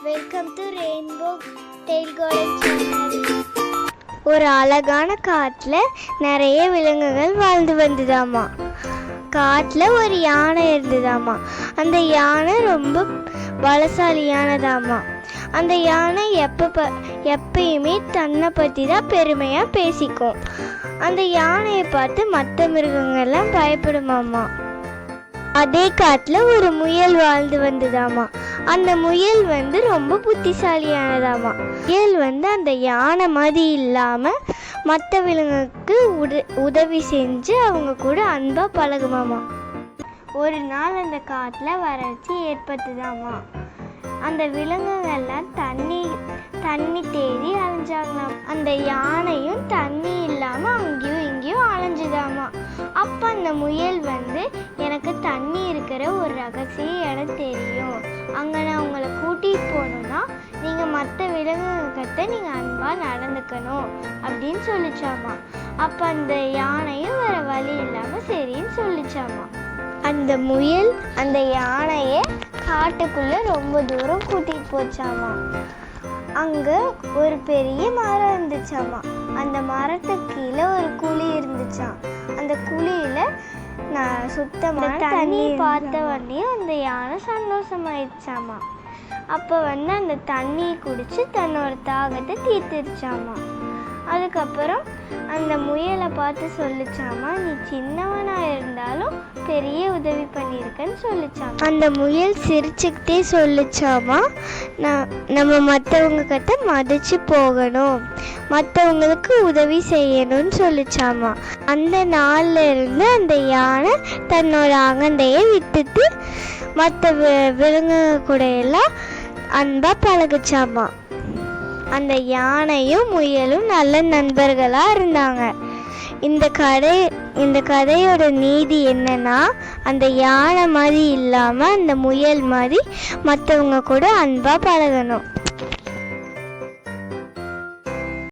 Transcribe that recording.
Welcome to rainbow tail golden channel. ஒரு அழகான காட்டுல நிறைய விலங்குகள் வாழ்ந்து வந்ததாமா. காட்டுல ஒரு யானை இருந்ததாமா. அந்த யானை ரொம்ப பலசாலியானதாமா. அந்த யானை எப்பயுமே தன்னை பற்றி தான் பெருமையாக பேசிக்கும். அந்த யானையை பார்த்து மற்ற மிருகங்கள்லாம் பயப்படுமாமா. அதே காட்டில் ஒரு முயல் வாழ்ந்து வந்ததாமா. அந்த முயல் ரொம்ப புத்திசாலியானதாமா. முயல் அந்த யானை மாதிரி இல்லாமல் மற்ற விலங்குக்கு உதவி செஞ்சு அவங்க கூட அன்பாக பழகுமாமா. ஒரு நாள் அந்த காட்டில் வறட்சி ஏற்பட்டுதாமா. அந்த விலங்குகள்லாம் தண்ணி தேடி அலைஞ்சாங்களாம். அந்த யானையும் தண்ணி இல்லாமல் அங்கேயும் இங்கேயும் அலைஞ்சுதாமா. அப்போ அந்த முயல் எனக்கு தண்ணி இருக்கிற ஒரு ரகசிய இடம் தெரியும், அங்கே நான் உங்களை கூட்டிகிட்டு போகணுன்னா நீங்கள் மற்ற விலங்குகிட்ட நீங்கள் அன்பாக நடந்துக்கணும் அப்படின்னு சொல்லிச்சாமா. அப்போ அந்த யானையும் வேறு வழி இல்லாமல் சரின்னு சொல்லிச்சாமா. அந்த முயல் அந்த யானையை காட்டுக்குள்ளே ரொம்ப தூரம் கூட்டிகிட்டு போச்சாமா. அங்கே ஒரு பெரிய மரம் இருந்துச்சாமா. அந்த மரத்துக்கு கீழே ஒரு குழி இருந்துச்சாம். அந்த குழியில் நான் சுத்தமான தண்ணி பார்த்த உடனே அந்த யானை சந்தோஷமாயிடுச்சாமா. அப்போ அந்த தண்ணியை குடிச்சு தன்னோட தாகத்தை தீர்த்துருச்சாமா. அதுக்கப்புறம் அந்த முயலை பார்த்து சொல்லிச்சாமா, நீ சின்னவனாக இருந்தாலும் பெரிய உதவி பண்ணியிருக்கன்னு சொல்லிச்சாமா. அந்த முயல் சிரிச்சுக்கிட்டே சொல்லிச்சாமா, நம்ம மற்றவங்க கிட்ட மதிச்சு போகணும், மற்றவங்களுக்கு உதவி செய்யணும்னு சொல்லிச்சாமா. அந்த நாள்ல இருந்து அந்த யானை தன்னோட அகந்தையை விட்டுட்டு மற்ற விலங்கு கூட எல்லாம் அன்பா பழகுச்சாமா. அந்த யானையும் முயலும் நல்ல நண்பர்களாக இருந்தாங்க. இந்த கதையோட நீதி என்னன்னா, அந்த யானை மாதிரி இல்லாமல் அந்த முயல் மாதிரி மற்றவங்க கூட அன்பாக பழகணும்.